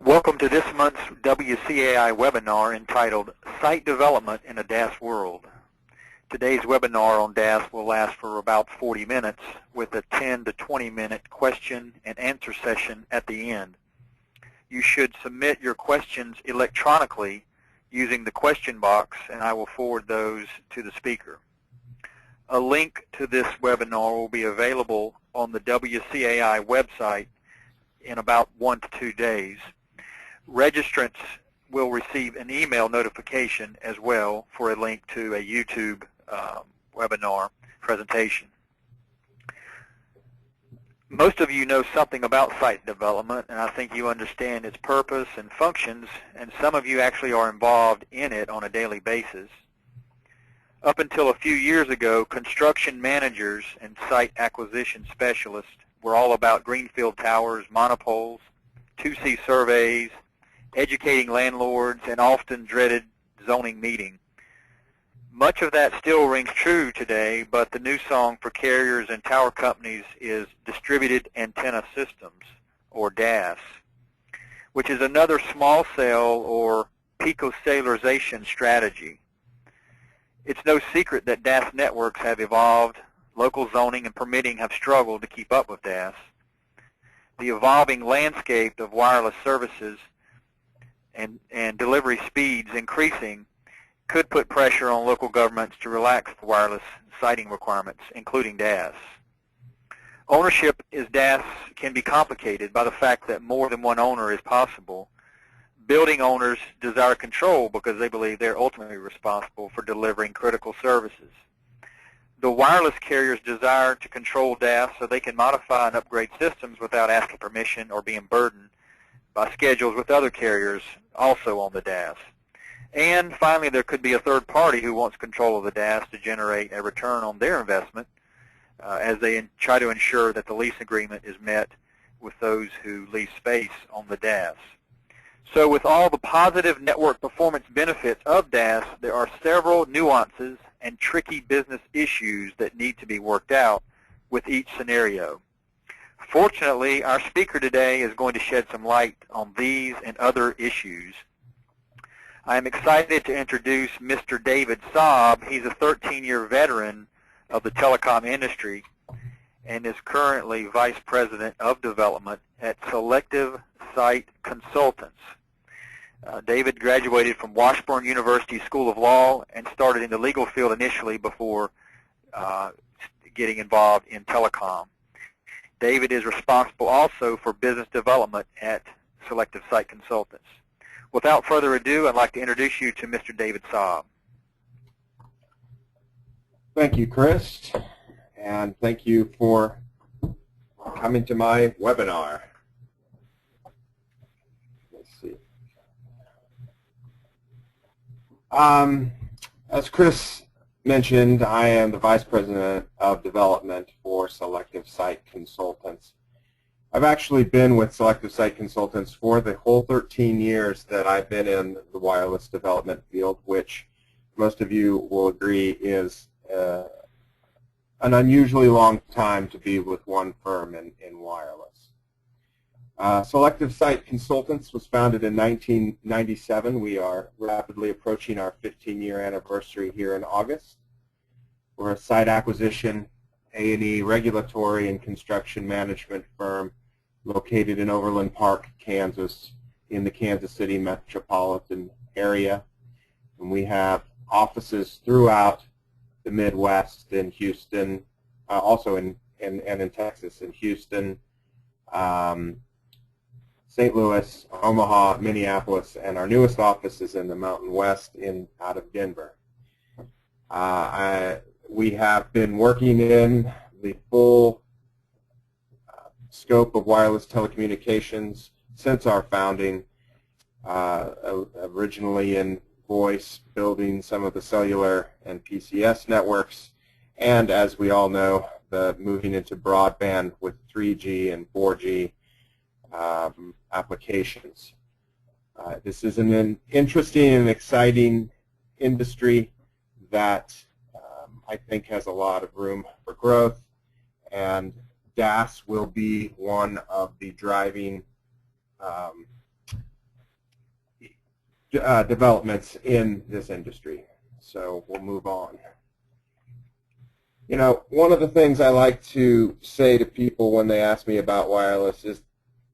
Welcome to this month's WCAI webinar entitled Site Development in a DAS World. Today's webinar on DAS will last for about 40 minutes with a 10 to 20 minute question and answer session at the end. You should submit your questions electronically using the question box, and I will forward those to the speaker. A link to this webinar will be available on the WCAI website in about 1 to 2 days. Registrants will receive an email notification as well for a link to a YouTube webinar presentation. Most of you know something about site development, and I think you understand its purpose and functions, and some of you actually are involved in it on a daily basis. Up until a few years ago, construction managers and site acquisition specialists were all about greenfield towers, monopoles, 2C surveys, educating landlords, and often dreaded zoning meeting. Much of that still rings true today, but the new song for carriers and tower companies is Distributed Antenna Systems, or DAS, which is another small cell or picocellularization strategy. It's no secret that DAS networks have evolved. Local zoning and permitting have struggled to keep up with DAS. The evolving landscape of wireless services and delivery speeds increasing could put pressure on local governments to relax the wireless siting requirements, including DAS. Ownership as DAS can be complicated by the fact that more than one owner is possible. Building owners desire control because they believe they're ultimately responsible for delivering critical services. The wireless carriers desire to control DAS so they can modify and upgrade systems without asking permission or being burdened by schedules with other carriers also on the DAS. And finally, there could be a third party who wants control of the DAS to generate a return on their investment as they try to ensure that the lease agreement is met with those who lease space on the DAS. So with all the positive network performance benefits of DAS, there are several nuances and tricky business issues that need to be worked out with each scenario. Fortunately, our speaker today is going to shed some light on these and other issues. I am excited to introduce Mr. David Saab. He's a 13-year veteran of the telecom industry and is currently Vice President of Development at Selective Site Consultants. David graduated from Washburn University School of Law and started in the legal field initially before getting involved in telecom. David is responsible also for business development at Selective Site Consultants. Without further ado, I'd like to introduce you to Mr. David Saab. Thank you, Chris, and thank you for coming to my webinar. Let's see. As Chris mentioned, I am the Vice President of Development for Selective Site Consultants. I've actually been with Selective Site Consultants for the whole 13 years that I've been in the wireless development field, which most of you will agree is an unusually long time to be with one firm in wireless. Selective Site Consultants was founded in 1997. We are rapidly approaching our 15-year anniversary here in August. We're a site acquisition, A&E regulatory and construction management firm located in Overland Park, Kansas, in the Kansas City metropolitan area. And we have offices throughout the Midwest, in Houston, also in Texas, in Houston, St. Louis, Omaha, Minneapolis, and our newest office is in the Mountain West out of Denver. We have been working in the full scope of wireless telecommunications since our founding, originally in voice, building some of the cellular and PCS networks, and as we all know, moving into broadband with 3G and 4G applications. This is an interesting and exciting industry that I think has a lot of room for growth, and DAS will be one of the driving developments in this industry. So we'll move on. You know, one of the things I like to say to people when they ask me about wireless is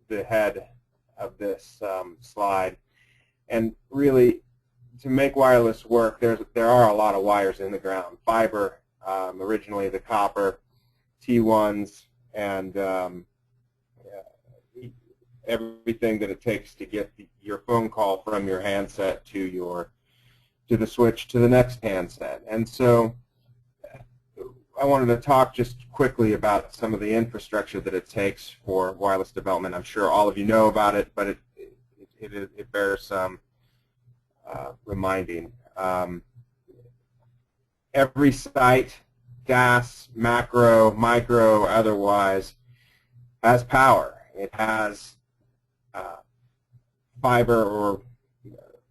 the head of this slide. And really, to make wireless work, there are a lot of wires in the ground. Fiber, originally the copper, T1s, and everything that it takes to get your phone call from your handset to the switch to the next handset. And so I wanted to talk just quickly about some of the infrastructure that it takes for wireless development. I'm sure all of you know about it, but it bears some reminding. Every site, DAS, macro, micro, otherwise, has power. It has fiber or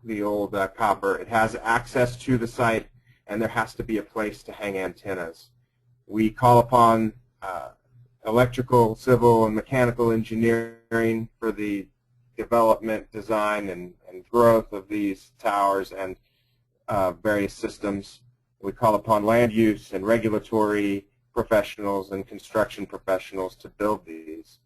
the old copper. It has access to the site, and there has to be a place to hang antennas. We call upon electrical, civil, and mechanical engineering for the development, design, and growth of these towers and various systems. We call upon land use and regulatory professionals and construction professionals to build these.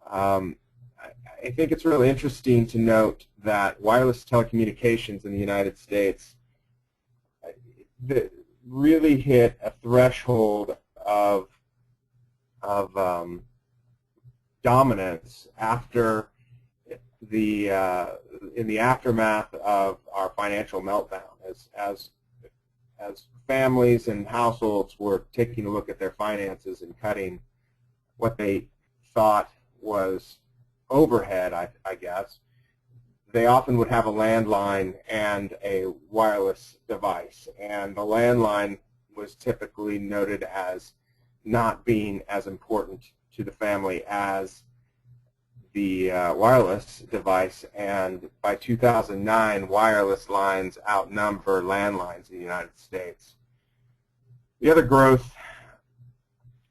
I think it's really interesting to note that wireless telecommunications in the United States really hit a threshold of dominance after in the aftermath of our financial meltdown, as families and households were taking a look at their finances and cutting what they thought was overhead, I guess. They often would have a landline and a wireless device, and the landline was typically noted as not being as important to the family as the wireless device, and by 2009, wireless lines outnumber landlines in the United States. The other growth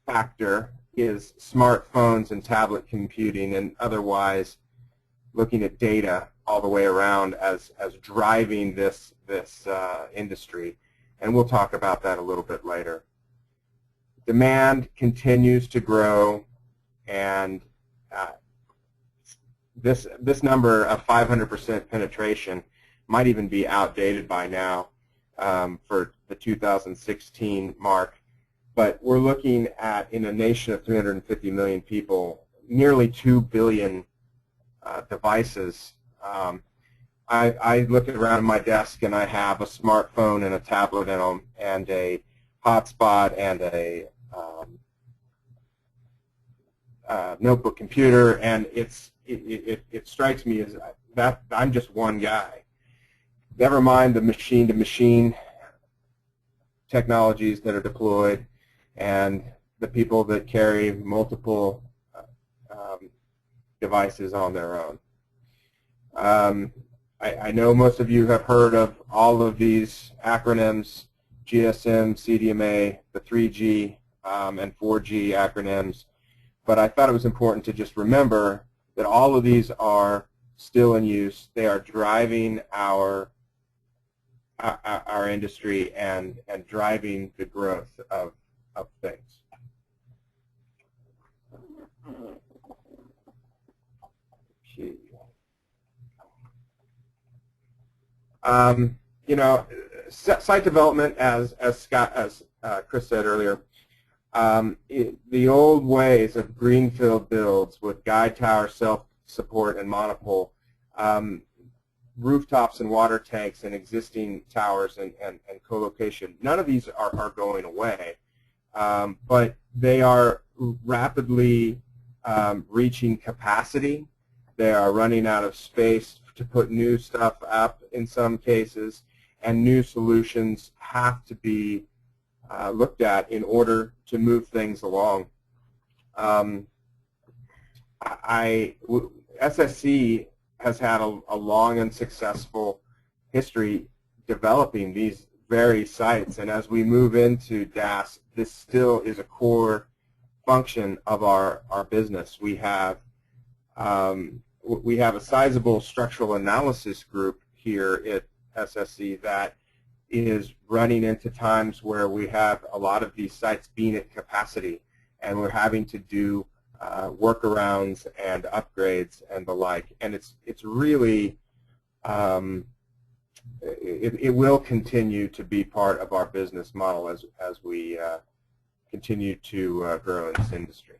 factor is smartphones and tablet computing, and otherwise looking at data all the way around as driving this industry, and we'll talk about that a little bit later. Demand continues to grow, and this number of 500% penetration might even be outdated by now for the 2016 mark. But we're looking at, in a nation of 350 million people, nearly 2 billion devices. I look around my desk and I have a smartphone and a tablet in them, and a hotspot and a notebook computer, and it strikes me as that I'm just one guy. Never mind the machine-to-machine technologies that are deployed and the people that carry multiple devices on their own. I know most of you have heard of all of these acronyms: GSM, CDMA, the 3G and 4G acronyms, but I thought it was important to just remember that all of these are still in use. They are driving our industry and driving the growth of things. You know, site development, as Chris said earlier, the old ways of greenfield builds with guide tower, self-support, and monopole, rooftops and water tanks and existing towers and co-location, none of these are going away, but they are rapidly reaching capacity. They are running out of space to put new stuff up in some cases, and new solutions have to be looked at in order to move things along. SSC has had a long and successful history developing these very sites, and as we move into DAS, this still is a core function of our business. We have a sizable structural analysis group here at SSC that is running into times where we have a lot of these sites being at capacity, and we're having to do workarounds and upgrades and the like. And it's really it will continue to be part of our business model as we continue to grow in this industry.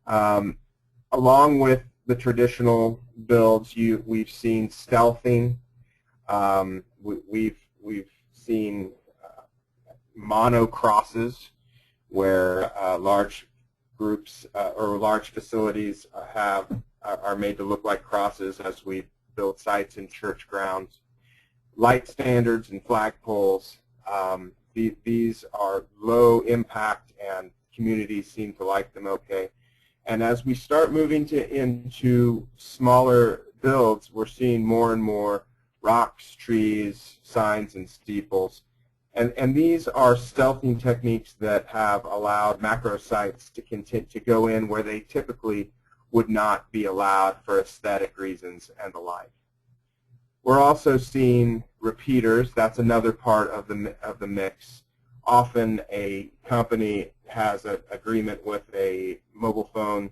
Along with the traditional builds, we've seen stealthing. We've seen mono crosses, where large groups or large facilities are made to look like crosses as we build sites in church grounds. Light standards and flagpoles. These are low impact, and communities seem to like them okay. And as we start moving into smaller builds, we're seeing more and more rocks, trees, signs, and steeples. And these are stealthing techniques that have allowed macro sites to go in where they typically would not be allowed for aesthetic reasons and the like. We're also seeing repeaters. That's another part of the mix. Often a company has an agreement with a mobile phone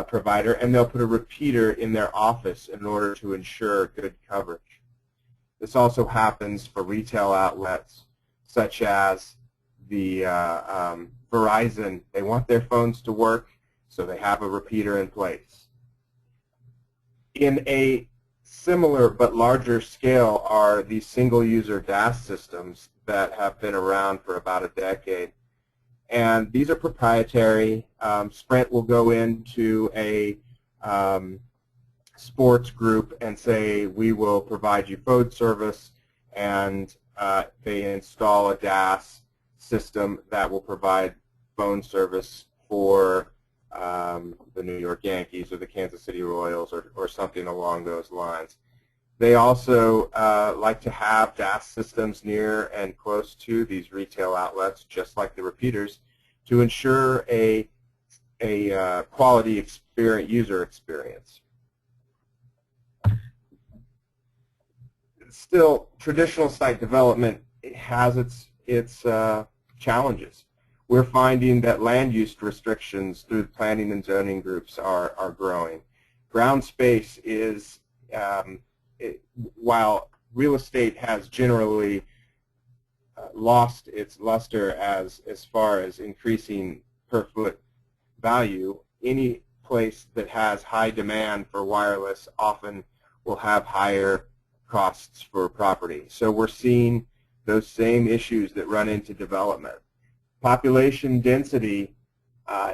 provider, and they'll put a repeater in their office in order to ensure good coverage. This also happens for retail outlets, such as the Verizon. They want their phones to work, so they have a repeater in place. In a similar but larger scale are these single-user DAS systems that have been around for about a decade. And these are proprietary. Sprint will go into a sports group and say, we will provide you phone service, and they install a DAS system that will provide phone service for the New York Yankees or the Kansas City Royals or something along those lines. They also like to have DAS systems near and close to these retail outlets, just like the repeaters, to ensure a quality user experience. Still, traditional site development has its challenges. We're finding that land use restrictions through the planning and zoning groups are growing. Ground space is, while real estate has generally lost its luster as far as increasing per foot value, any place that has high demand for wireless often will have higher costs for property. So we're seeing those same issues that run into development. Population density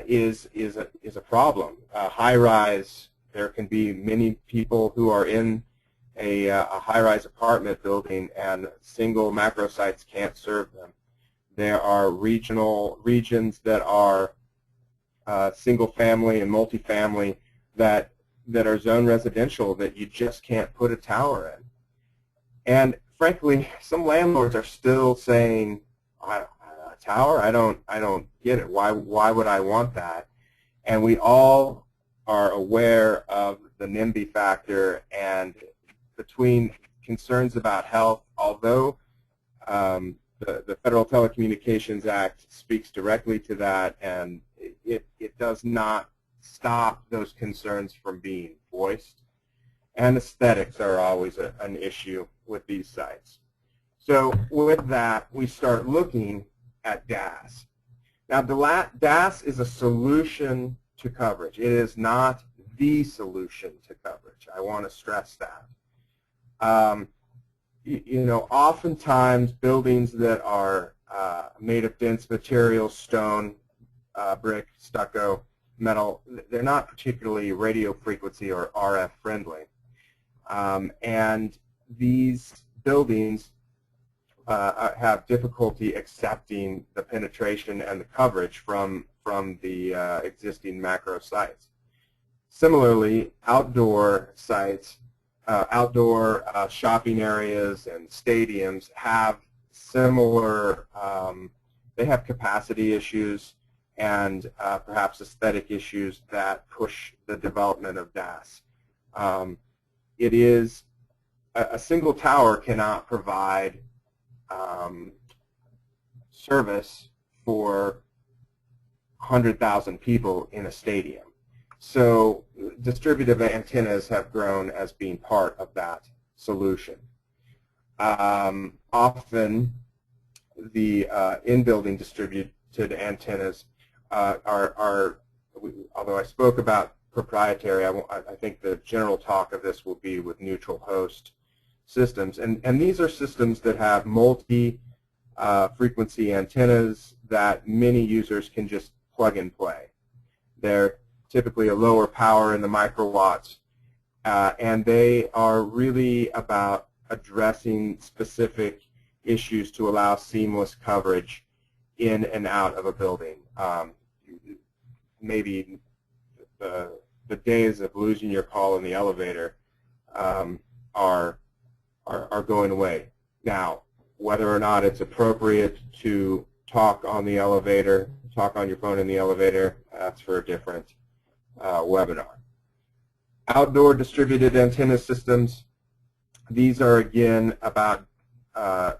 is a problem. High-rise, there can be many people who are in a high-rise apartment building, and single macro sites can't serve them. There are regions that are single-family and multifamily that are zone residential that you just can't put a tower in. And frankly, some landlords are still saying, a tower? I don't get it. Why would I want that? And we all are aware of the NIMBY factor, and between concerns about health, although the Federal Telecommunications Act speaks directly to that, and it does not stop those concerns from being voiced. And aesthetics are always an issue with these sites. So with that, we start looking at DAS. Now, DAS is a solution to coverage. It is not the solution to coverage. I want to stress that. Oftentimes buildings that are made of dense materials, stone, brick, stucco, metal, they're not particularly radio frequency or RF friendly. And these buildings have difficulty accepting the penetration and the coverage from the existing macro sites. Similarly, outdoor sites, outdoor shopping areas and stadiums have similar, they have capacity issues and perhaps aesthetic issues that push the development of DAS. It is a single tower cannot provide service for 100,000 people in a stadium. So distributed antennas have grown as being part of that solution. Often the in-building distributed antennas are, although I spoke about proprietary, I think the general talk of this will be with neutral host systems. And these are systems that have multi-frequency antennas that many users can just plug and play. They're typically a lower power in the microwatts, and they are really about addressing specific issues to allow seamless coverage in and out of a building. Maybe the days of losing your call in the elevator are going away. Now, whether or not it's appropriate to talk on the elevator, talk on your phone in the elevator, that's for a different webinar. Outdoor distributed antenna systems, these are again about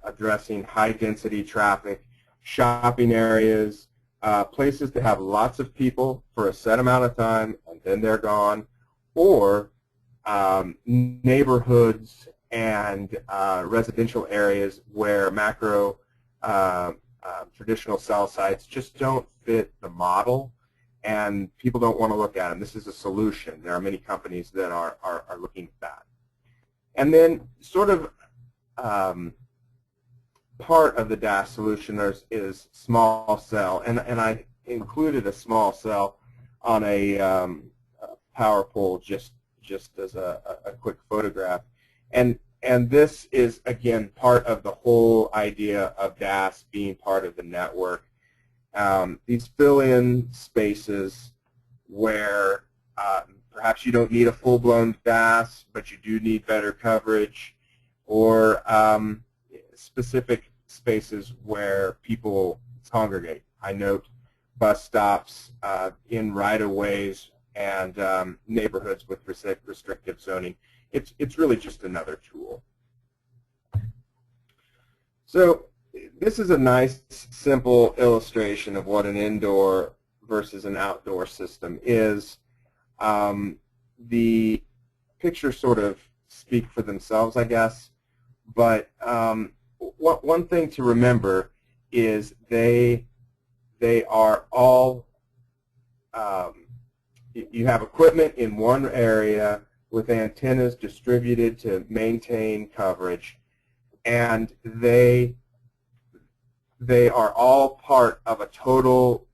addressing high-density traffic, shopping areas, places that have lots of people for a set amount of time and then they're gone, or neighborhoods and residential areas where macro traditional cell sites just don't fit the model and people don't want to look at them. This is a solution. There are many companies that are looking at that. And then sort of part of the DAS solution is small cell, and I included a small cell on a power pole just as a quick photograph. And this is, again, part of the whole idea of DAS being part of the network. These fill-in spaces where perhaps you don't need a full-blown DAS, but you do need better coverage, or specific spaces where people congregate. I note bus stops in right-of-ways and neighborhoods with restrictive zoning. It's really just another tool. So this is a nice, simple illustration of what an indoor versus an outdoor system is. The pictures sort of speak for themselves, I guess, but one thing to remember is they are all, you have equipment in one area with antennas distributed to maintain coverage, and they are all part of a total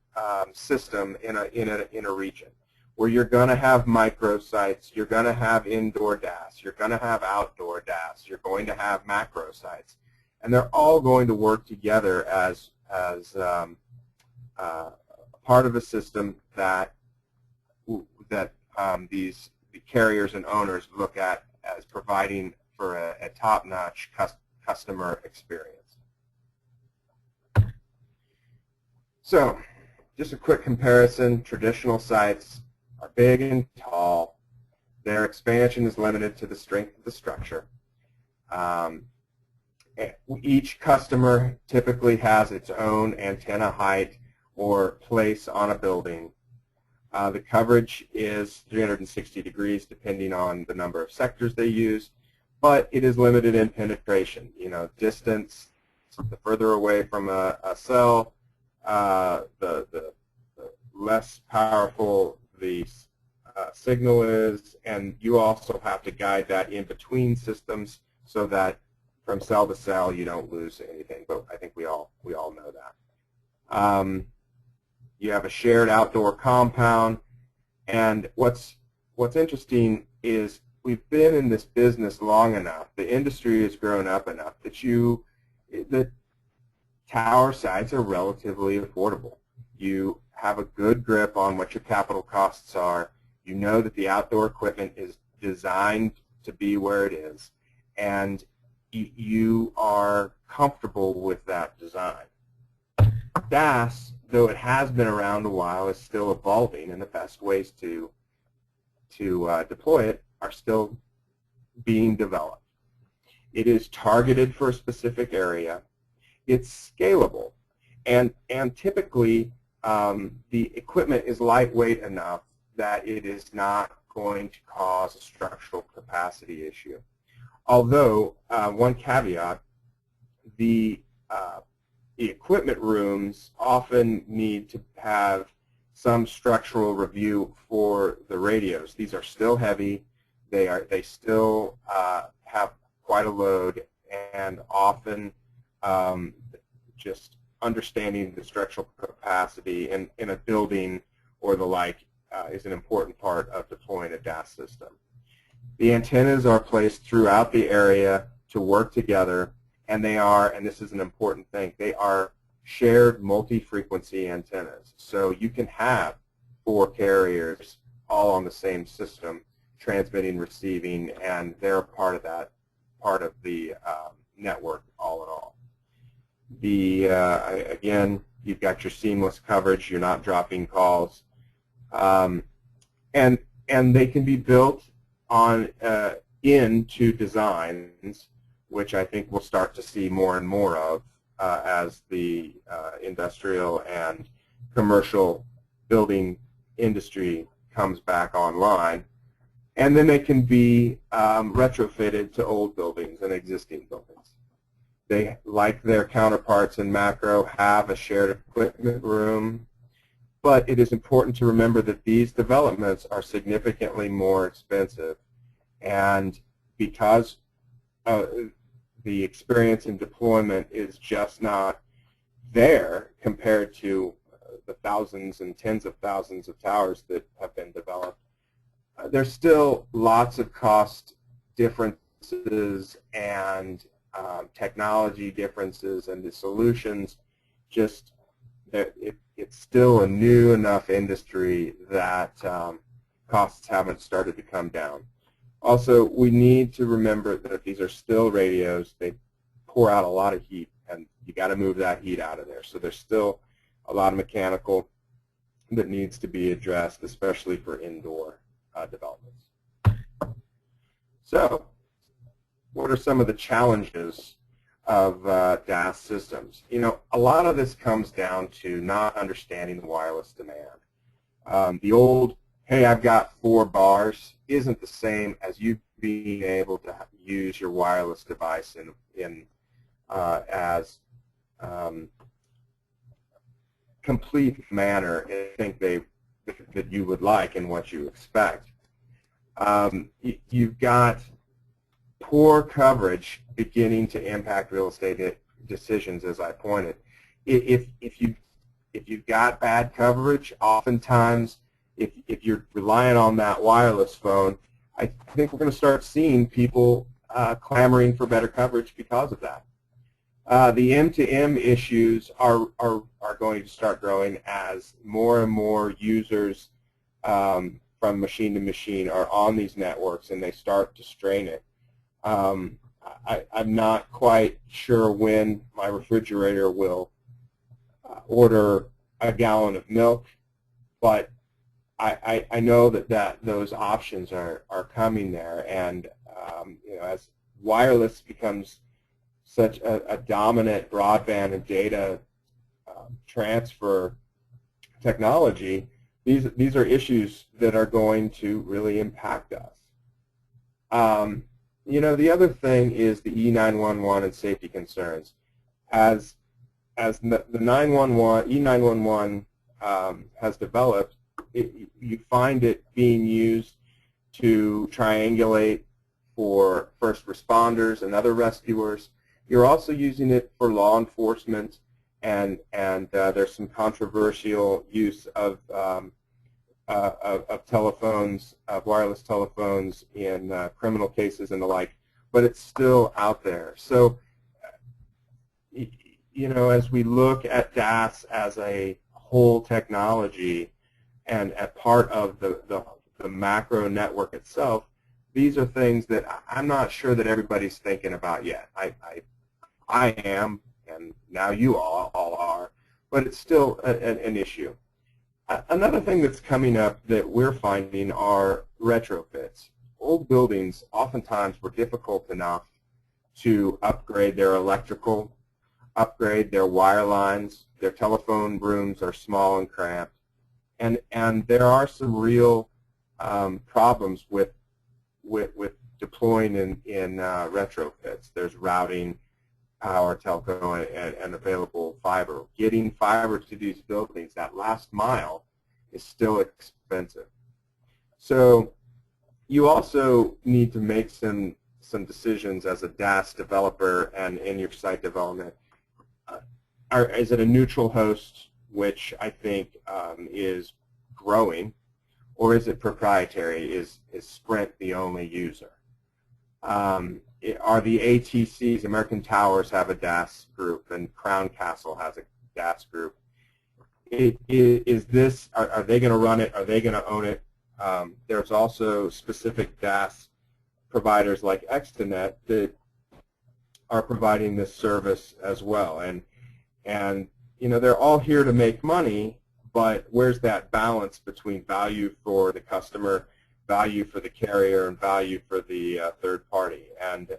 system in a region where you're going to have microsites, you're going to have indoor DAS, you're going to have outdoor DAS, you're going to have macro sites, and they're all going to work together as part of a system that these carriers and owners look at as providing for a top-notch customer experience. So, just a quick comparison. Traditional sites are big and tall. Their expansion is limited to the strength of the structure. Each customer typically has its own antenna height or place on a building. The coverage is 360 degrees depending on the number of sectors they use, but it is limited in penetration. You know, distance, the further away from a cell, the less powerful the signal is, and you also have to guide that in between systems so that from cell to cell you don't lose anything, but I think we all know that. You have a shared outdoor compound, and what's interesting is we've been in this business long enough, the industry has grown up enough that the tower sites are relatively affordable. You have a good grip on what your capital costs are. You know that the outdoor equipment is designed to be where it is, and you are comfortable with that design. DAS, though it has been around a while, is still evolving, and the best ways to deploy it are still being developed. It is targeted for a specific area. It's scalable. And typically, the equipment is lightweight enough that it is not going to cause a structural capacity issue. Although, one caveat, the equipment rooms often need to have some structural review for the radios. These are still heavy. They still have quite a load, and often just understanding the structural capacity in a building or the like is an important part of deploying a DAS system. The antennas are placed throughout the area to work together, and they are, and this is an important thing, they are shared multi-frequency antennas. So you can have 4 carriers all on the same system, transmitting, receiving, and they're part of that, part of the network all in all. Again, you've got your seamless coverage, you're not dropping calls, and they can be built on into designs, which I think we'll start to see more and more of as the industrial and commercial building industry comes back online. And then they can be retrofitted to old buildings and existing buildings. They, like their counterparts in macro, have a shared equipment room, but it is important to remember that these developments are significantly more expensive, and because the experience in deployment is just not there compared to the thousands and tens of thousands of towers that have been developed, there's still lots of cost differences and technology differences, and the solutions just, it's still a new enough industry that costs haven't started to come down. Also, we need to remember that these are still radios. They pour out a lot of heat, and you got to move that heat out of there. So there's still a lot of mechanical that needs to be addressed, especially for indoor developments. So, what are some of the challenges of DAS systems? You know, a lot of this comes down to not understanding the wireless demand. The old, hey, I've got 4 bars, isn't the same as you being able to use your wireless device in as complete manner, I think that you would like and what you expect. You've got poor coverage beginning to impact real estate decisions, as I pointed. If you've got bad coverage, oftentimes if you're relying on that wireless phone, I think we're going to start seeing people clamoring for better coverage because of that. The M2M issues are going to start growing as more and more users from machine to machine are on these networks and they start to strain it. I'm not quite sure when my refrigerator will order a gallon of milk, but I know that those options are coming there, and you know, as wireless becomes such a dominant broadband and data transfer technology, these are issues that are going to really impact us. You know, the other thing is the E911 and safety concerns. As the E911 has developed, you find it being used to triangulate for first responders and other rescuers. You're also using it for law enforcement, and there's some controversial use of telephones, of wireless telephones in criminal cases and the like, but it's still out there. So, you know, as we look at DAS as a whole technology and a part of the macro network itself, these are things that I'm not sure that everybody's thinking about yet. I am, and now you all are, but it's still an issue. Another thing that's coming up that we're finding are retrofits. Old buildings oftentimes were difficult enough to upgrade their electrical, upgrade their wire lines. Their telephone rooms are small and cramped. And there are some real problems with deploying in retrofits. There's routing, power, telco, and available fiber. Getting fiber to these buildings, that last mile, is still expensive. So you also need to make some decisions as a DAS developer and in your site development. Is it a neutral host, which I think is growing, or is it proprietary? Is Sprint the only user? Are the ATCs, American Towers, have a DAS group, and Crown Castle has a DAS group? Is this? Are they going to run it? Are they going to own it? There's also specific DAS providers like Extenet that are providing this service as well, and you know, they're all here to make money, but where's that balance between value for the customer, value for the carrier, and value for the third party? And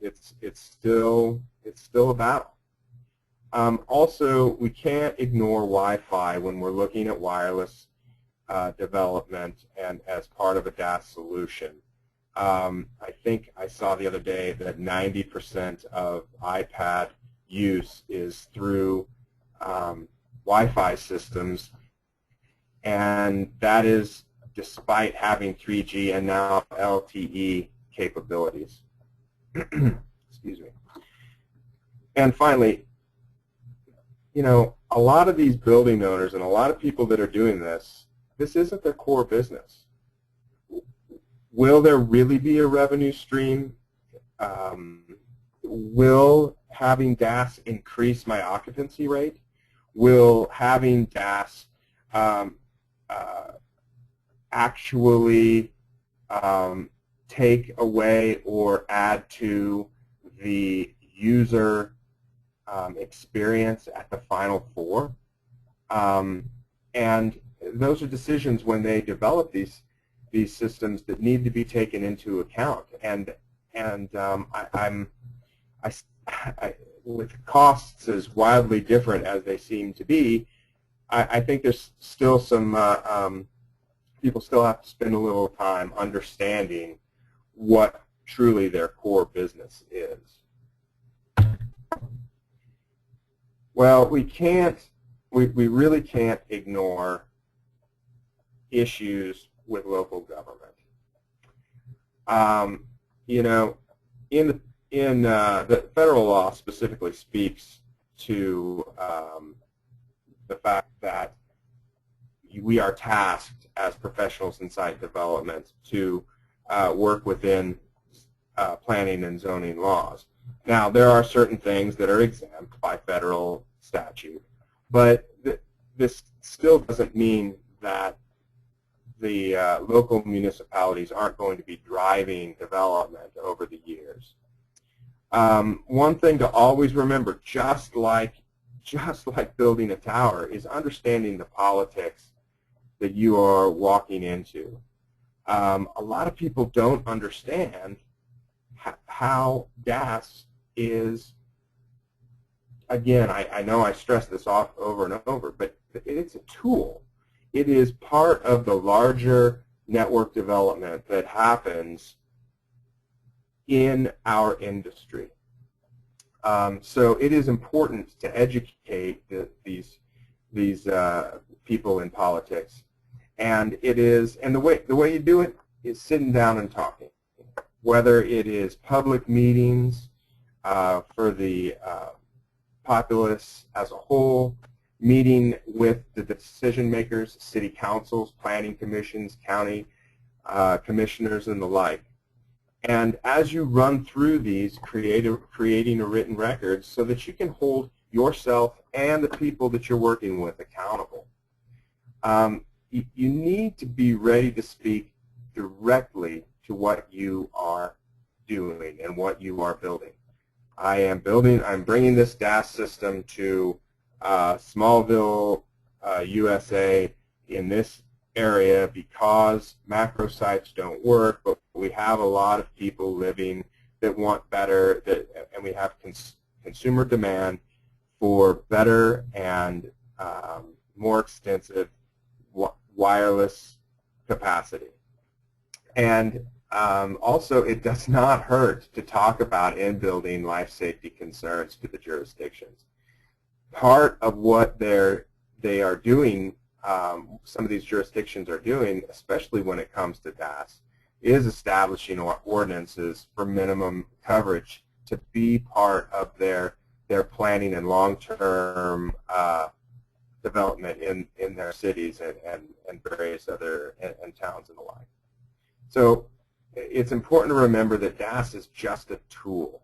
it's still a battle. Also, we can't ignore Wi-Fi when we're looking at wireless development and as part of a DAS solution. I think I saw the other day that 90% of iPad use is through Wi-Fi systems, and that is despite having 3G and now LTE capabilities. Excuse me. And finally, you know, a lot of these building owners and a lot of people that are doing this isn't their core business. Will there really be a revenue stream? Will having DAS increase my occupancy rate? Will having DAS actually take away or add to the user experience at the final four? And those are decisions when they develop these systems that need to be taken into account. And with costs as wildly different as they seem to be, I think there's still some people still have to spend a little time understanding what truly their core business is. Well, we really can't ignore issues with local government. You know, in the federal law specifically speaks to the fact that we are tasked as professionals in site development to work within planning and zoning laws. Now, there are certain things that are exempt by federal statute, but this still doesn't mean that the local municipalities aren't going to be driving development over the years. One thing to always remember, just like building a tower, is understanding the politics that you are walking into. A lot of people don't understand how DAS is, again, I know I stress this off over and over, but it's a tool. It is part of the larger network development that happens in our industry. So it is important to educate these people in politics, and the way you do it is sitting down and talking. Whether it is public meetings for the populace as a whole, meeting with the decision makers, city councils, planning commissions, county commissioners, and the like. And as you run through these, creating a written record so that you can hold yourself and the people that you're working with accountable. You need to be ready to speak directly to what you are doing and what you are building. I'm bringing this DAS system to Smallville, USA, in this area because macro sites don't work, but we have a lot of people living that want better, and we have consumer demand for better and more extensive wireless capacity. And also, it does not hurt to talk about in-building life safety concerns to the jurisdictions. Part of what they are doing, some of these jurisdictions are doing, especially when it comes to DAS, is establishing ordinances for minimum coverage to be part of their planning and long-term development in their cities and various other and towns and the like. So it's important to remember that DAS is just a tool.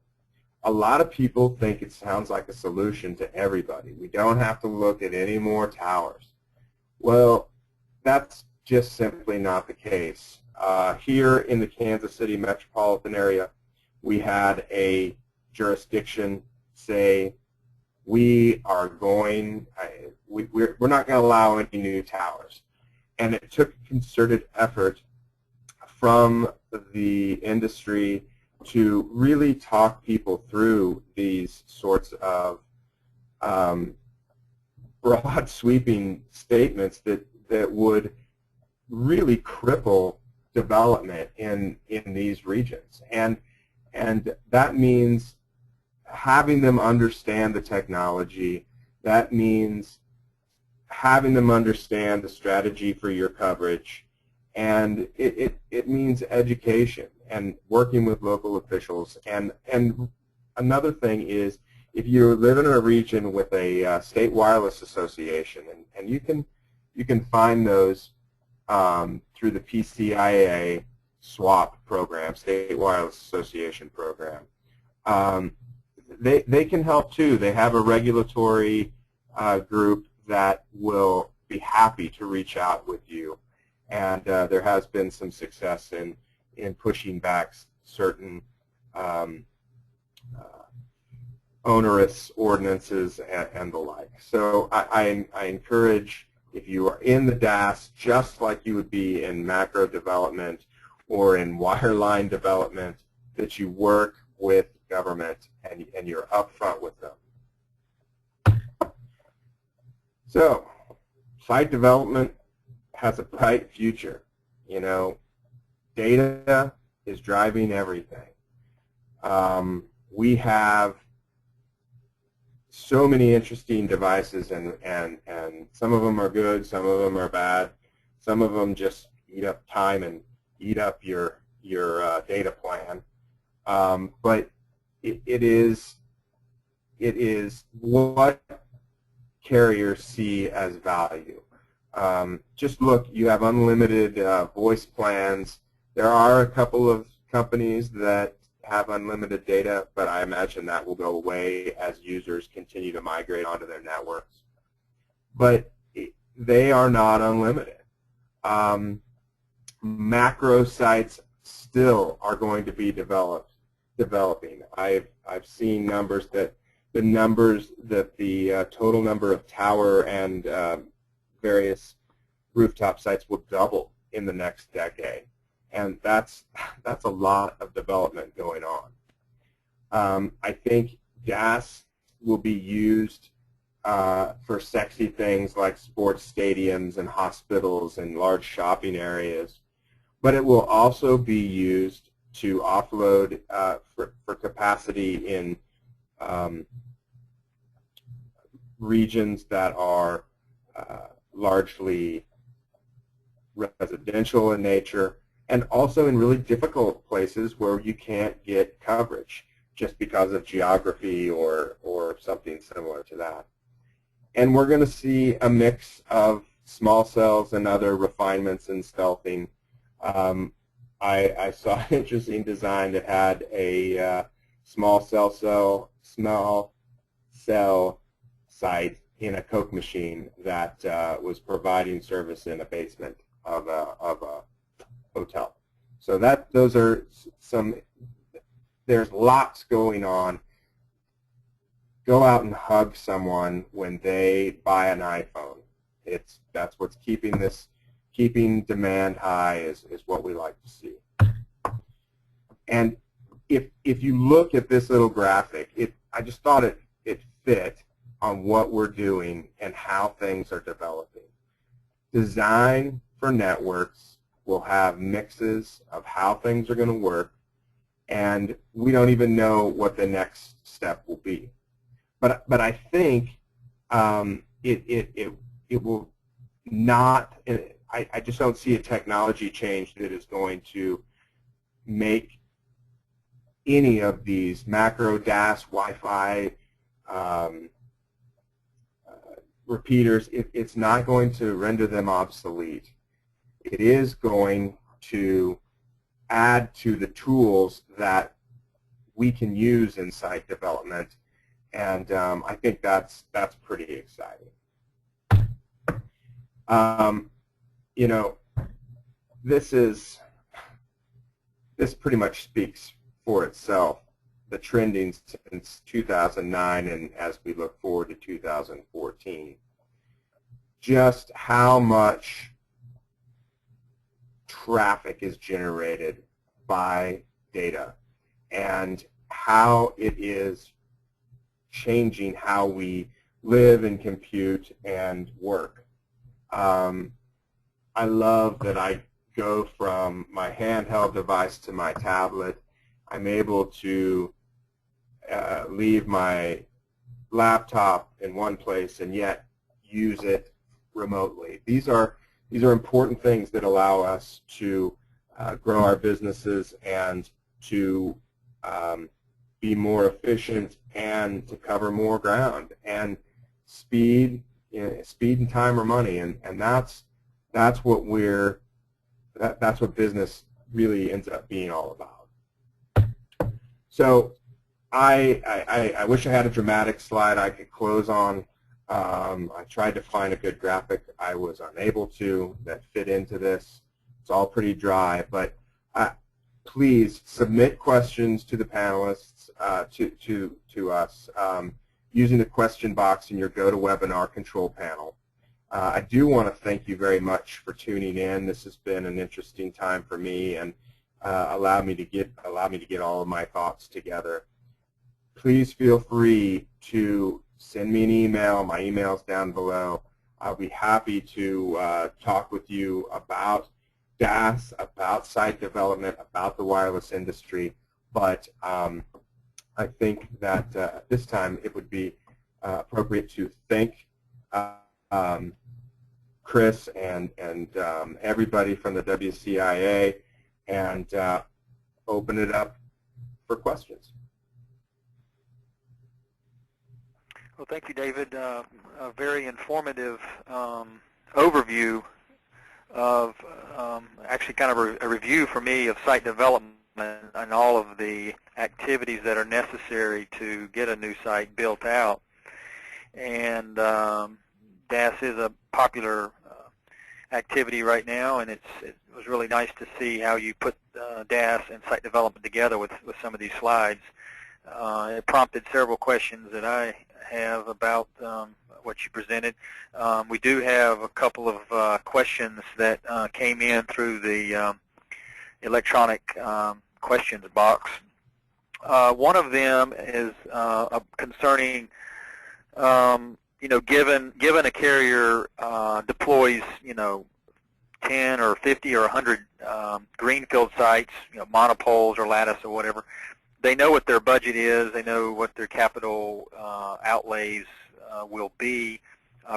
A lot of people think it sounds like a solution to everybody. We don't have to look at any more towers. Well, that's just simply not the case. Here in the Kansas City metropolitan area, we had a jurisdiction say, we're not going to allow any new towers. And it took concerted effort from the industry to really talk people through these sorts of broad sweeping statements that would really cripple development in these regions. And that means having them understand the technology. That means having them understand the strategy for your coverage. And it means education and working with local officials. And another thing is, if you live in a region with a state wireless association, and you can find those through the PCIA SWAP program, State Wireless Association program. They can help too. They have a regulatory group that will be happy to reach out with you. And there has been some success in pushing back certain onerous ordinances and the like. So I encourage, if you are in the DAS, just like you would be in macro development or in wireline development, that you work with government and you're upfront with them. So, site development has a bright future. You know, data is driving everything. We have so many interesting devices, and some of them are good, some of them are bad, some of them just eat up time and eat up your data plan. But it is what carriers see as value. Just look, you have unlimited voice plans. There are a couple of companies that have unlimited data, but I imagine that will go away as users continue to migrate onto their networks. But they are not unlimited. Macro sites still are going to be developing. I've seen numbers that the total number of tower and various rooftop sites will double in the next decade. And that's a lot of development going on. I think DAS will be used for sexy things like sports stadiums and hospitals and large shopping areas, but it will also be used to offload for capacity in regions that are largely residential in nature, and also in really difficult places where you can't get coverage just because of geography or something similar to that. And we're going to see a mix of small cells and other refinements in stealthing. I saw an interesting design that had a small cell site in a Coke machine that was providing service in a basement of a hotel. So those are some. There's lots going on. Go out and hug someone when they buy an iPhone. That's what's keeping demand high is what we like to see. And if you look at this little graphic, I just thought it fit on what we're doing and how things are developing. Design for networks will have mixes of how things are going to work, and we don't even know what the next step will be. But I think it will not. I just don't see a technology change that is going to make any of these macro DAS, Wi-Fi repeaters. It's not going to render them obsolete. It is going to add to the tools that we can use in site development, and I think that's pretty exciting. You know, this pretty much speaks for itself. The trending since 2009 and as we look forward to 2014, just how much traffic is generated by data and how it is changing how we live and compute and work. I love that I go from my handheld device to my tablet. I'm able to leave my laptop in one place and yet use it remotely. These are important things that allow us to grow our businesses and to be more efficient and to cover more ground. And speed and time are money, and that's what that's what business really ends up being all about. So I wish I had a dramatic slide I could close on. I tried to find a good graphic. I was unable to that fit into this. It's all pretty dry, but please submit questions to the panelists, to us, using the question box in your GoToWebinar control panel. I do want to thank you very much for tuning in. This has been an interesting time for me and allow me to get all of my thoughts together. Please feel free to send me an email. My email's down below. I'll be happy to talk with you about DAS, about site development, about the wireless industry. But I think that at this time it would be appropriate to thank Chris and everybody from the WCAI and open it up for questions. Well, thank you, David. A very informative overview of actually kind of a review for me of site development and all of the activities that are necessary to get a new site built out. And DAS is a popular activity right now, and it was really nice to see how you put DAS and site development together with some of these slides. It prompted several questions that I have about what you presented. We do have a couple of questions that came in through the electronic questions box. One of them is concerning, given a carrier deploys, 10 or 50 or 100 greenfield sites, monopoles or lattice or whatever, they know what their budget is. They know what their capital outlays will be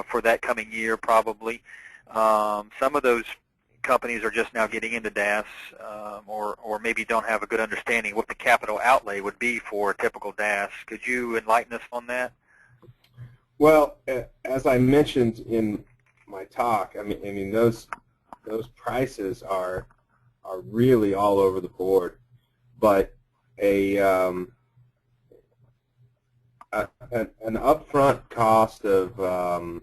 for that coming year, probably. Some of those companies are just now getting into DAS, or maybe don't have a good understanding what the capital outlay would be for a typical DAS. Could you enlighten us on that? Well, as I mentioned in my talk, I mean those prices are really all over the board, but an upfront cost of $1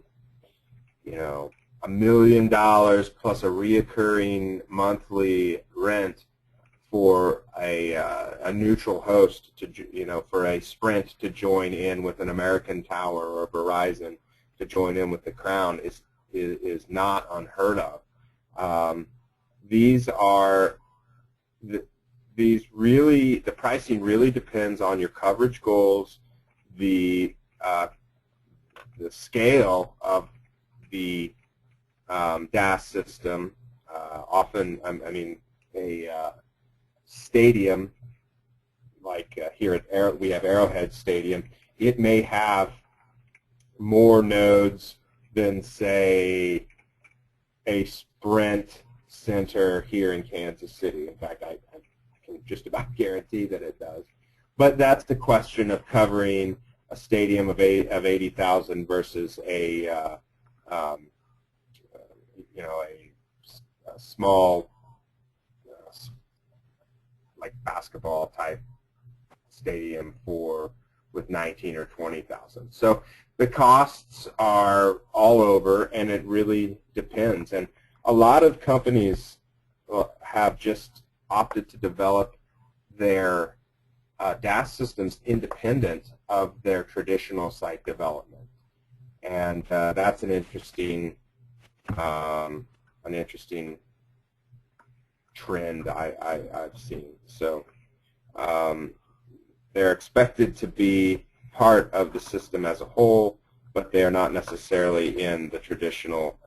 million plus a reoccurring monthly rent for a neutral host to for a Sprint to join in with an American Tower or Verizon to join in with the Crown is not unheard of. These are these really, the pricing really depends on your coverage goals, the scale of the DAS system. Often, I mean, a stadium like here at we have Arrowhead Stadium. It may have more nodes than, say, a Sprint Center here in Kansas City. In fact, I can just about guarantee that it does. But that's the question of covering a stadium of 80,000 versus a you know, a small like basketball type stadium with 19 or 20,000. So the costs are all over, and it really depends. And a lot of companies have just opted to develop their DAS systems independent of their traditional site development, and that's an interesting trend I've seen. So they're expected to be part of the system as a whole, but they are not necessarily in the traditional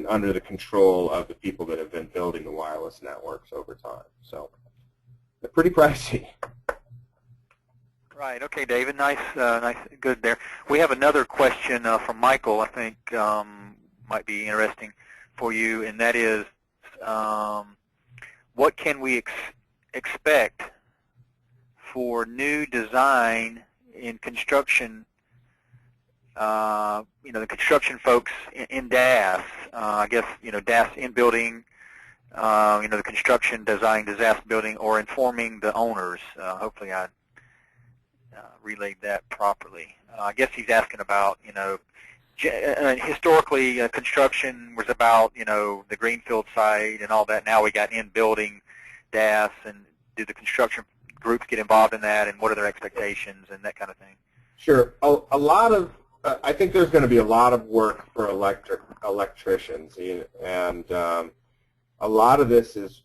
under the control of the people that have been building the wireless networks over time. So they're pretty pricey. Right. Okay, David. Nice, good there. We have another question from Michael. I think might be interesting for you, and that is, what can we expect for new design in construction? You know, the construction folks in DAS. I guess, you know, DAS in building. You know, the construction design disaster building, or informing the owners. Hopefully, I relayed that properly. I guess he's asking about, you know, historically construction was about, you know, the greenfield site and all that. Now we got in-building DAS, and do the construction groups get involved in that, and what are their expectations and that kind of thing? Sure. A lot of, I think there's going to be a lot of work for electricians, and a lot of this is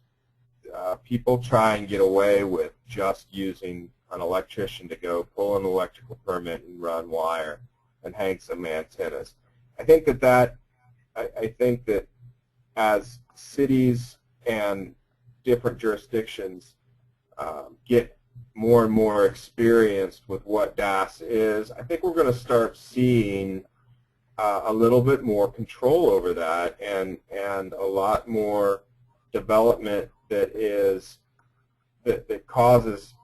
people try and get away with just using an electrician to go pull an electrical permit and run wire and hang some antennas. I think that as cities and different jurisdictions get more and more experienced with what DAS is, I think we're going to start seeing a little bit more control over that, and a lot more development that causes,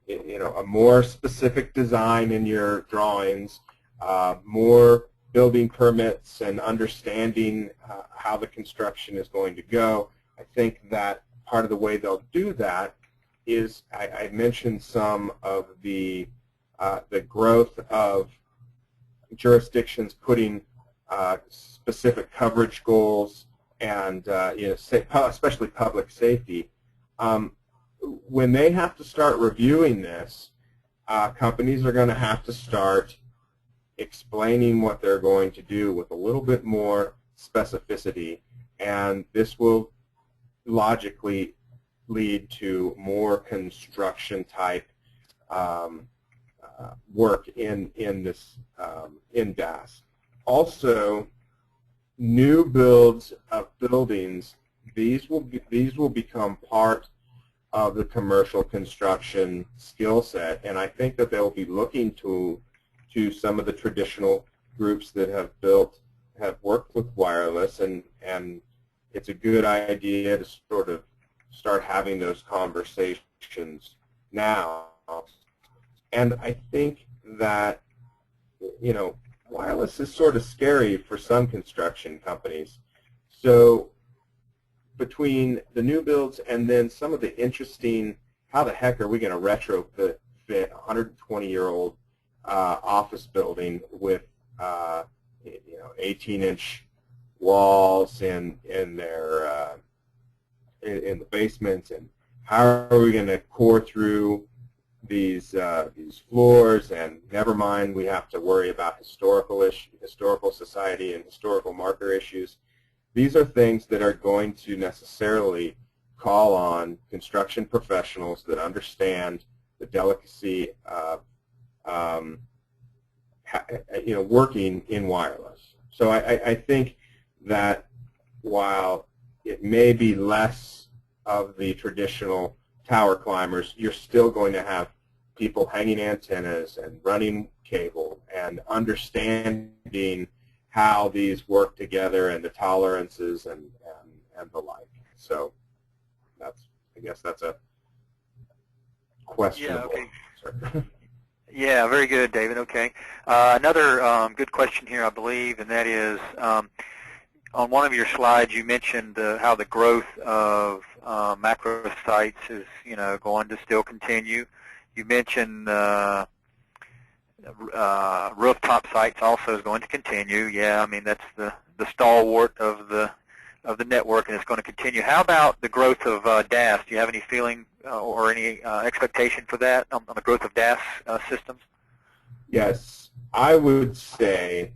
you know, a more specific design in your drawings, more building permits, and understanding how the construction is going to go. I think that part of the way they'll do that is, I mentioned some of the growth of jurisdictions putting specific coverage goals, and you know, especially public safety. When they have to start reviewing this, companies are going to have to start explaining what they're going to do with a little bit more specificity, and this will logically lead to more construction type work in DAS. Also, new builds of buildings, these will become part of the commercial construction skill set, and I think that they'll be looking to some of the traditional groups that have worked with wireless, and it's a good idea to sort of start having those conversations now. And I think that, you know, wireless is sort of scary for some construction companies. So between the new builds and then some of the interesting, how the heck are we going to retrofit a 120-year-old office building with you know, 18-inch walls in their in the basements, and how are we going to core through these floors? And never mind, we have to worry about historical society and historical marker issues. These are things that are going to necessarily call on construction professionals that understand the delicacy of working in wireless. So I think that while it may be less of the traditional tower climbers, you're still going to have people hanging antennas and running cable and understanding how these work together and the tolerances and the like. So I guess that's a questionable answer. Yeah, very good, David. Okay. Another good question here, I believe, and that is, on one of your slides you mentioned how the growth of macro sites is, going to still continue. You mentioned rooftop sites also is going to continue. Yeah, I mean that's the stalwart of the network, and it's going to continue. How about the growth of DAS? Do you have any feeling or any expectation for that on the growth of DAS systems? Yes, I would say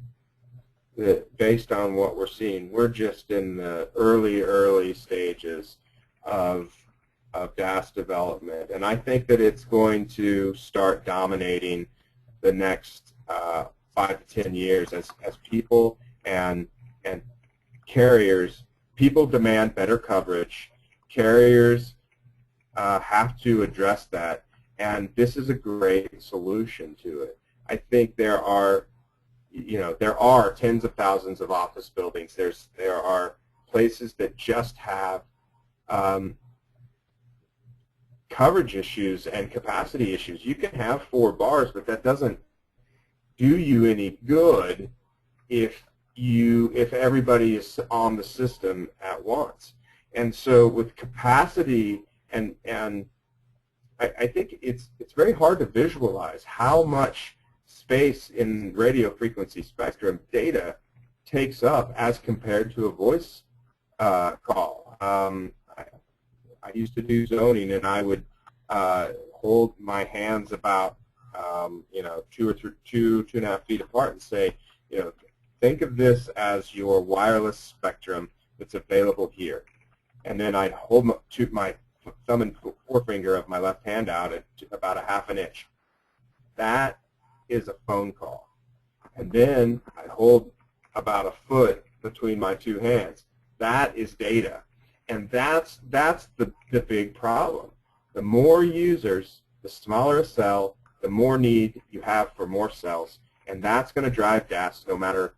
that based on what we're seeing, we're just in the early stages of DAS development, and I think that it's going to start dominating the next 5 to 10 years as people and carriers. People demand better coverage. Carriers have to address that, and this is a great solution to it. I think there are tens of thousands of office buildings. There are places that just have coverage issues and capacity issues. You can have 4 bars, but that doesn't do you any good if everybody is on the system at once. And so with capacity and I think it's very hard to visualize how much space in radio frequency spectrum data takes up as compared to a voice call. I used to do zoning, and I would hold my hands about 2.5 feet apart and say, think of this as your wireless spectrum that's available here. And then I'd hold my thumb and forefinger of my left hand out at about a half an inch. That is a phone call. And then I'd hold about a foot between my 2 hands. That is data. And that's the big problem. The more users, the smaller a cell, the more need you have for more cells, and that's going to drive DAS no matter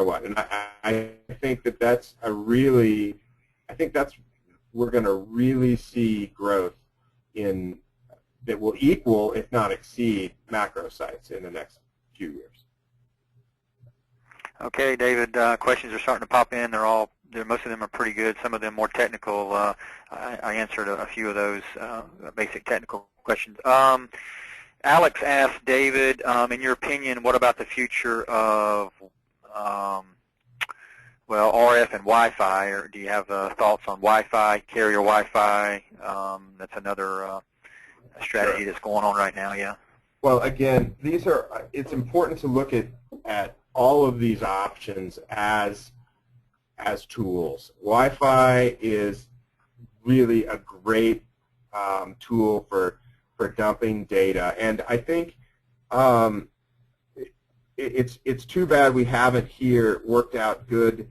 what. And I think that's we're going to really see growth that will equal, if not exceed, macro sites in the next few years. Okay, David. Questions are starting to pop in. Most of them are pretty good. Some of them more technical. I answered a few of those basic technical questions. Alex asked David, in your opinion, what about the future of RF and Wi-Fi? Or do you have thoughts on Wi-Fi, carrier Wi-Fi? That's another strategy that's going on right now. Yeah. Well, again, it's important to look at all of these options as tools. Wi-Fi is really a great tool for dumping data, and I think it's too bad we haven't here worked out good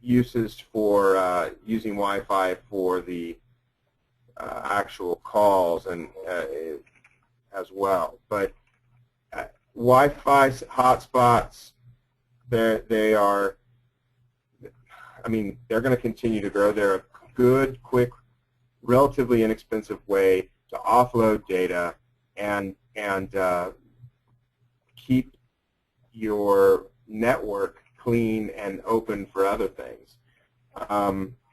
uses for using Wi-Fi for the actual calls and as well. But Wi-Fi hotspots, they're going to continue to grow. They're a good, quick, relatively inexpensive way to offload data and keep your network clean and open for other things.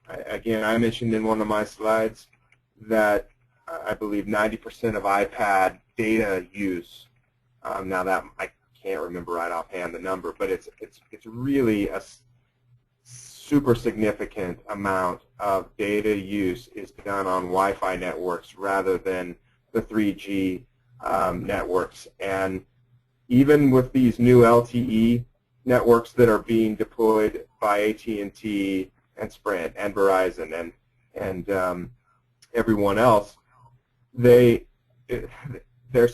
Again, I mentioned in one of my slides that I believe 90% of iPad data use. Now that I can't remember right offhand the number, but it's really a super significant amount of data use is done on Wi-Fi networks rather than the 3G networks. And even with these new LTE networks that are being deployed by AT&T and Sprint and Verizon and everyone else, there's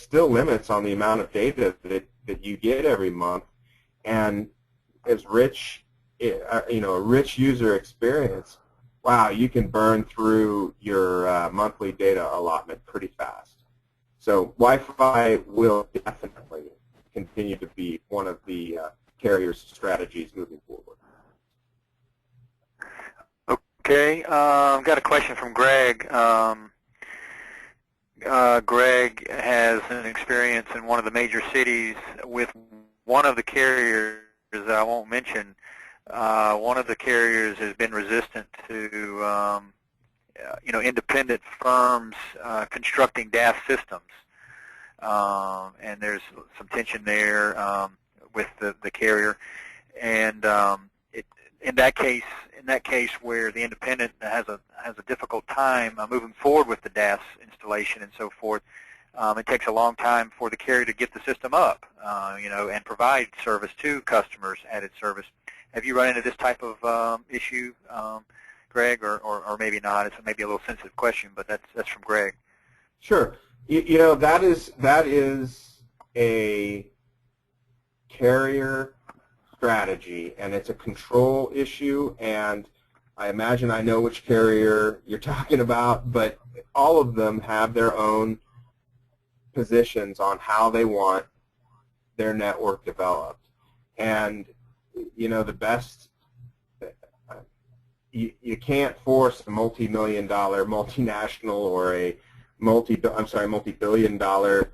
still limits on the amount of data that you get every month, and as rich, a rich user experience, wow, you can burn through your monthly data allotment pretty fast. So Wi-Fi will definitely continue to be one of the carrier's strategies moving forward. Okay, I've got a question from Greg. Greg has an experience in one of the major cities with one of the carriers that I won't mention. One of the carriers has been resistant to independent firms constructing DAS systems, and there's some tension there with the carrier, and in that case where the independent has a difficult time moving forward with the DAS installation and so forth, it takes a long time for the carrier to get the system up, and provide service to customers, added service. Have you run into this type of issue, Greg, or maybe not? It's maybe a little sensitive question, but that's from Greg. Sure. That is a carrier strategy, and it's a control issue, and I imagine I know which carrier you're talking about, but all of them have their own positions on how they want their network developed. And the best, you can't force a multi-million-dollar multinational or a multi-billion-dollar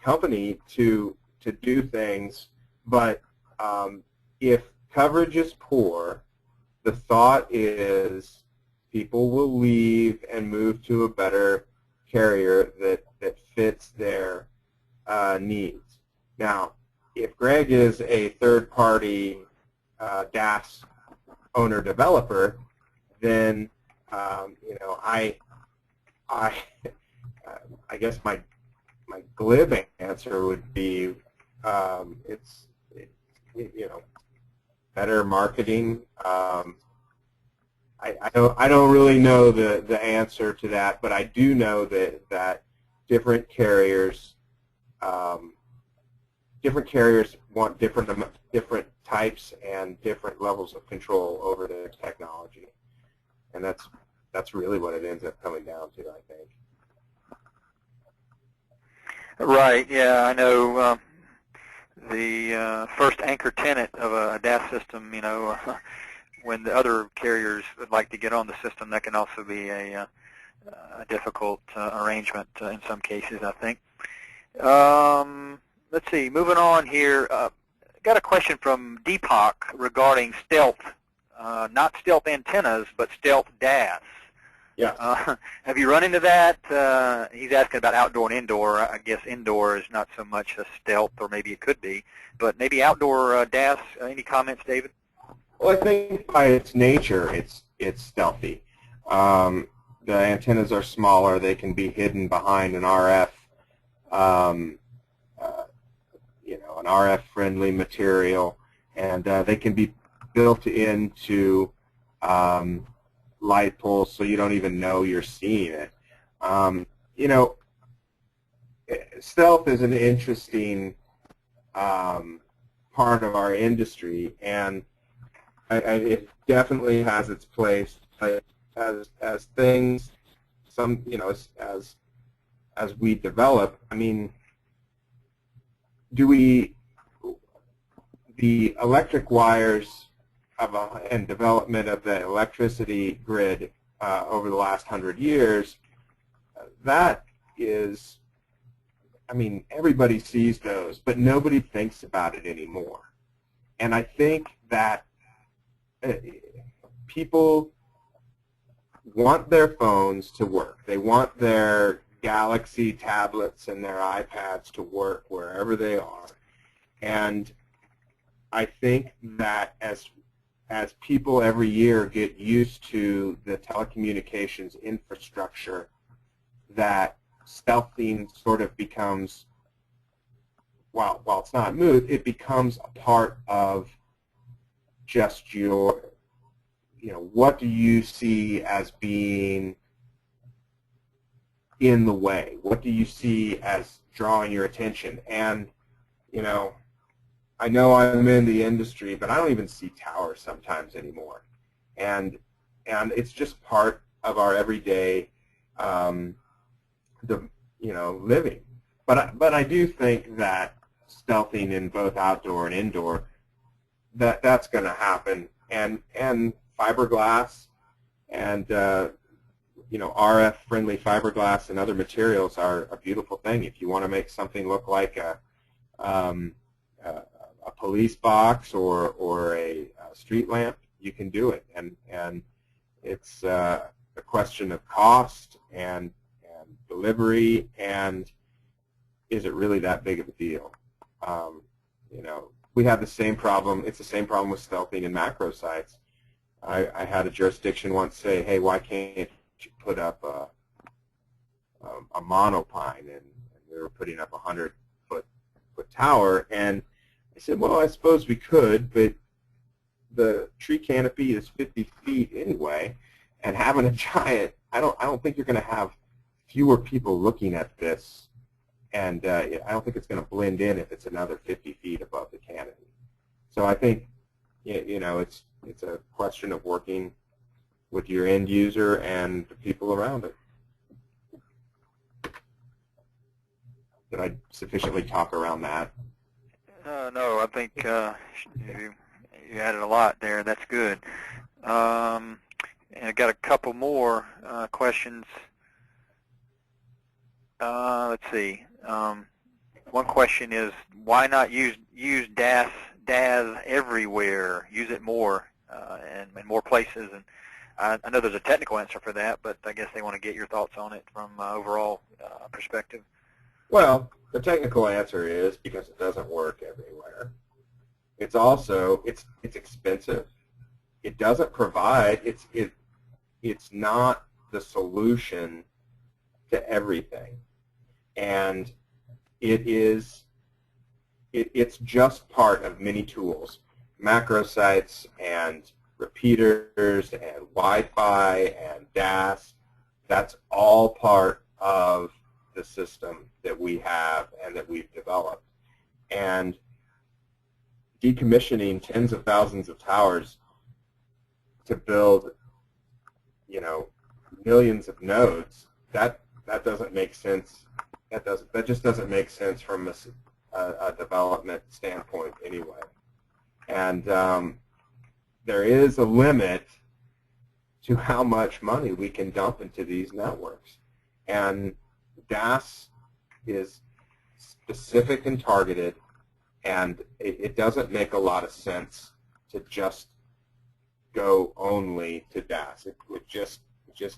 company to do things, but if coverage is poor, the thought is people will leave and move to a better carrier that fits their needs. Now, if Greg is a third-party DAS owner-developer, then I guess my glib answer would be it's better marketing. I don't really know the answer to that, but I do know that different carriers want different types and different levels of control over their technology, and that's really what it ends up coming down to, I think. Right. Yeah, I know. The first anchor tenant of a DAS system, when the other carriers would like to get on the system, that can also be a difficult arrangement in some cases, I think. Let's see, moving on here. Got a question from Deepak regarding stealth, not stealth antennas, but stealth DAS. Yeah. Have you run into that? He's asking about outdoor and indoor. I guess indoor is not so much a stealth, or maybe it could be, but maybe outdoor DAS. Any comments, David? Well, I think by its nature, it's stealthy. The antennas are smaller. They can be hidden behind an RF, an RF-friendly material, and they can be built into light poles, so you don't even know you're seeing it. Stealth is an interesting part of our industry, and it definitely has its place. But as things, as we develop, the electric wires and development of the electricity grid over the last 100 years, that is, everybody sees those, but nobody thinks about it anymore. And I think that people want their phones to work. They want their Galaxy tablets and their iPads to work wherever they are. And I think that as people every year get used to the telecommunications infrastructure, that stealthing sort of becomes, while it's not moot, it becomes a part of just what do you see as being in the way? What do you see as drawing your attention? And, I know I'm in the industry, but I don't even see towers sometimes anymore. And it's just part of our everyday, living. But I do think that stealthing in both outdoor and indoor, that's going to happen. And fiberglass and RF-friendly fiberglass and other materials are a beautiful thing. If you want to make something look like a police box or a street lamp, you can do it. And it's a question of cost and delivery, and is it really that big of a deal? We have the same problem. It's the same problem with stealthing and macro sites. I had a jurisdiction once say, hey, why can't you put up a monopine? And we were putting up a 100-foot tower, and I said, well, I suppose we could, but the tree canopy is 50 feet anyway, and having a giant, I don't think you're going to have fewer people looking at this, and I don't think it's going to blend in if it's another 50 feet above the canopy. So I think, it's a question of working with your end user and the people around it. Did I sufficiently talk around that? No, I think you added a lot there. That's good. And I got a couple more questions. Let's see. One question is, why not use DAS everywhere? Use it more and in more places. And I know there's a technical answer for that, but I guess they want to get your thoughts on it from overall perspective. Well, the technical answer is because it doesn't work everywhere. It's also it's expensive. It doesn't provide. It's not the solution to everything, and it's just part of many tools, macro sites and repeaters and Wi-Fi and DAS. That's all part of the system that we have and that we've developed. And decommissioning tens of thousands of towers to build, millions of nodes, that doesn't make sense. That just doesn't make sense from a development standpoint anyway. And there is a limit to how much money we can dump into these networks. And DAS is specific and targeted, and it doesn't make a lot of sense to just go only to DAS. It just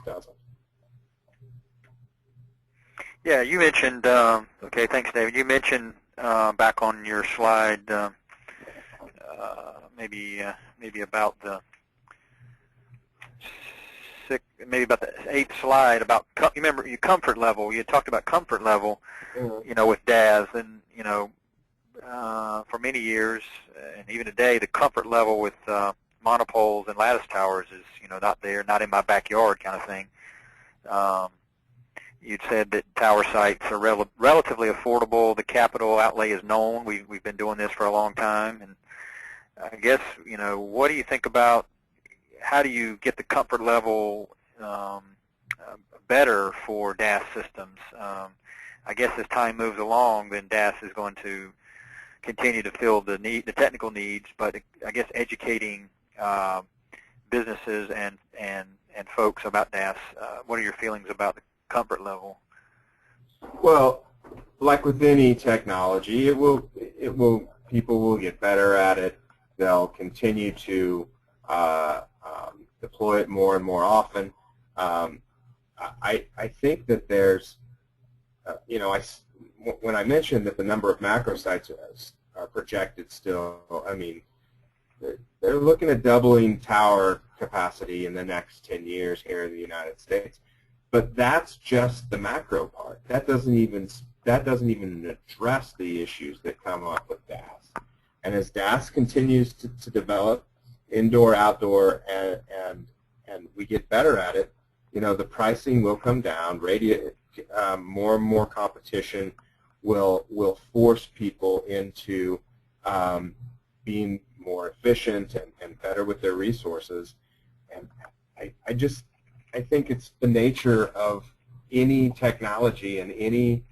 doesn't. Yeah, you mentioned, okay, thanks, David. You mentioned back on your slide maybe about the eighth slide about, you remember your comfort level. You talked about comfort level, with DAS, and, for many years, and even today, the comfort level with monopoles and lattice towers is, not there, not in my backyard kind of thing. You'd said that tower sites are relatively affordable. The capital outlay is known. We've been doing this for a long time. And I guess, what do you think about how do you get the comfort level better for DAS systems? I guess as time moves along, then DAS is going to continue to fill the technical needs, but I guess educating businesses and folks about DAS, what are your feelings about the comfort level? Well, like with any technology, people will get better at it. They'll continue to deploy it more and more often. I think that there's, when I mentioned that the number of macro sites are projected still, I mean, they're looking at doubling tower capacity in the next 10 years here in the United States. But that's just the macro part. That doesn't even address the issues that come up with DAS. And as DAS continues to develop, indoor, outdoor, and we get better at it, the pricing will come down. More and more competition will force people into being more efficient and better with their resources. And I think it's the nature of any technology and any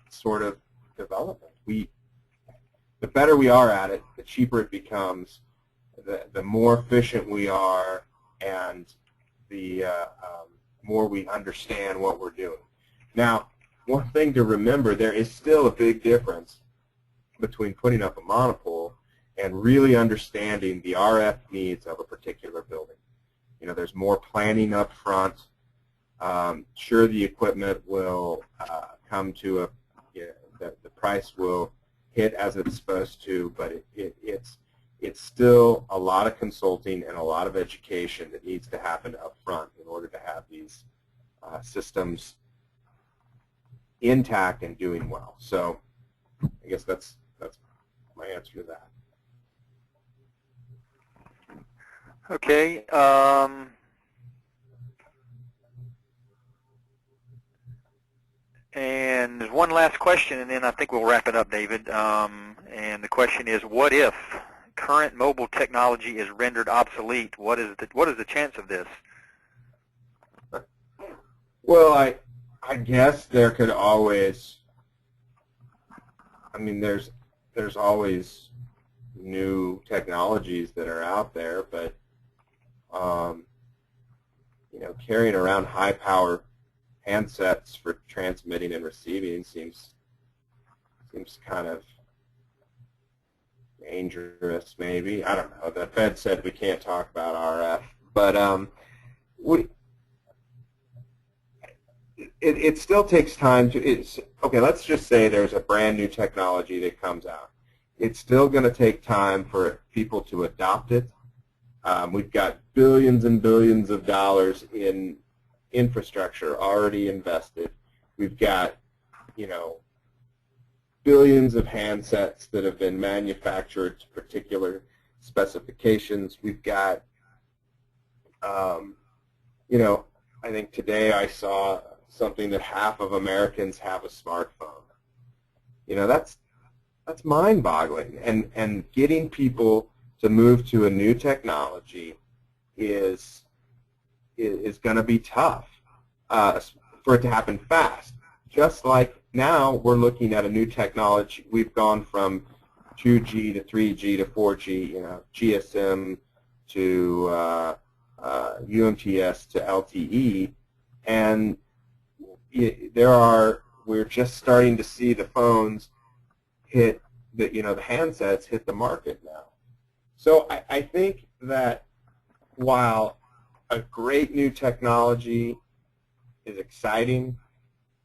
sort of development. The better we are at it, the cheaper it becomes, the more efficient we are, and the more we understand what we're doing. Now, one thing to remember, there is still a big difference between putting up a monopole and really understanding the RF needs of a particular building. There's more planning up front. Sure, the equipment will come to the price will hit as it's supposed to, but it's still a lot of consulting and a lot of education that needs to happen up front in order to have these systems intact and doing well. So I guess that's my answer to that. Okay. And there's one last question, and then I think we'll wrap it up, David. And the question is, what if current mobile technology is rendered obsolete? What is the chance of this? Well, I guess there could always, there's always new technologies that are out there, but carrying around high power handsets for transmitting and receiving seems kind of dangerous, maybe. I don't know. The Fed said we can't talk about RF, but it still takes time to. Okay, let's just say there's a brand new technology that comes out. It's still going to take time for people to adopt it. We've got billions and billions of dollars in infrastructure already invested. We've got, billions of handsets that have been manufactured to particular specifications. We've got, I think today I saw something that half of Americans have a smartphone. That's mind-boggling. And getting people to move to a new technology is going to be tough for it to happen fast. Just like now we're looking at a new technology. We've gone from 2G to 3G to 4G, GSM to UMTS to LTE, and we're just starting to see the phones hit the handsets hit the market now. So I think that while a great new technology is exciting,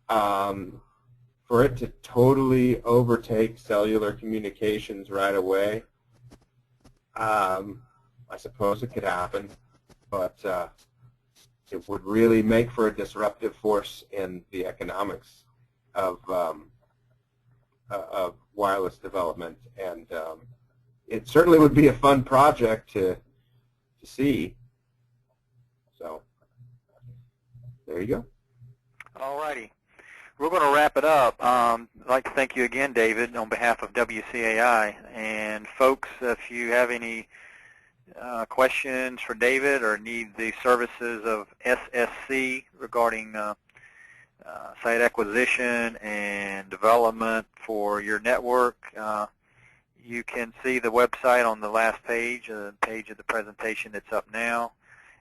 for it to totally overtake cellular communications right away, I suppose it could happen, but it would really make for a disruptive force in the economics of wireless development, and it certainly would be a fun project to see. So there you go. All righty. We're going to wrap it up. I'd like to thank you again, David, on behalf of WCAI. And folks, if you have any questions for David or need the services of SSC regarding site acquisition and development for your network, you can see the website on the last page of the presentation that's up now.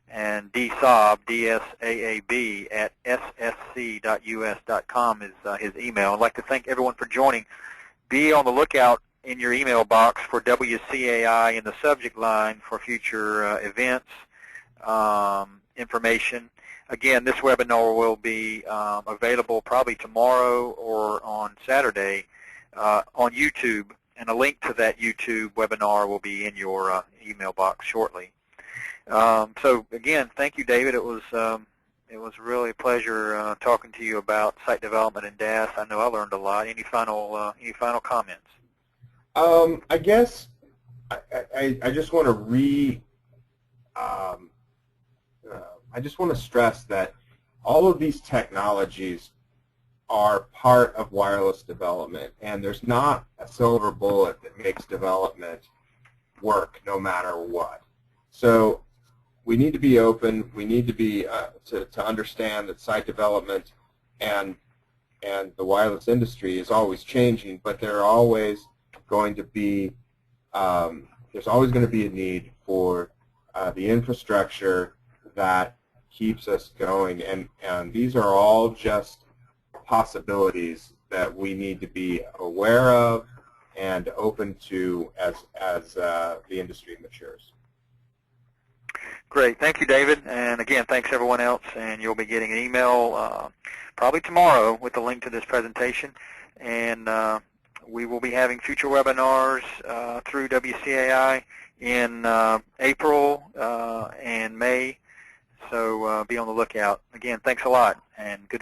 And Saab, DSAAB, at ssc.us.com is his email. I'd like to thank everyone for joining. Be on the lookout in your email box for WCAI in the subject line for future events, information. Again, this webinar will be available probably tomorrow or on Saturday on YouTube, and a link to that YouTube webinar will be in your email box shortly. So again, thank you, David. It was really a pleasure talking to you about site development and DAS. I know I learned a lot. Any final comments? I guess I just want to I just want to stress that all of these technologies are part of wireless development, and there's not a silver bullet that makes development work no matter what. So we need to be open. We need to be to understand that site development and the wireless industry is always changing, but there are always going to be there's always going to be a need for the infrastructure that keeps us going, and these are all just possibilities that we need to be aware of and open to as the industry matures. Great. Thank you, David. And again, thanks everyone else. And you'll be getting an email probably tomorrow with the link to this presentation. And we will be having future webinars through WCAI in April and May. So be on the lookout. Again, thanks a lot, and good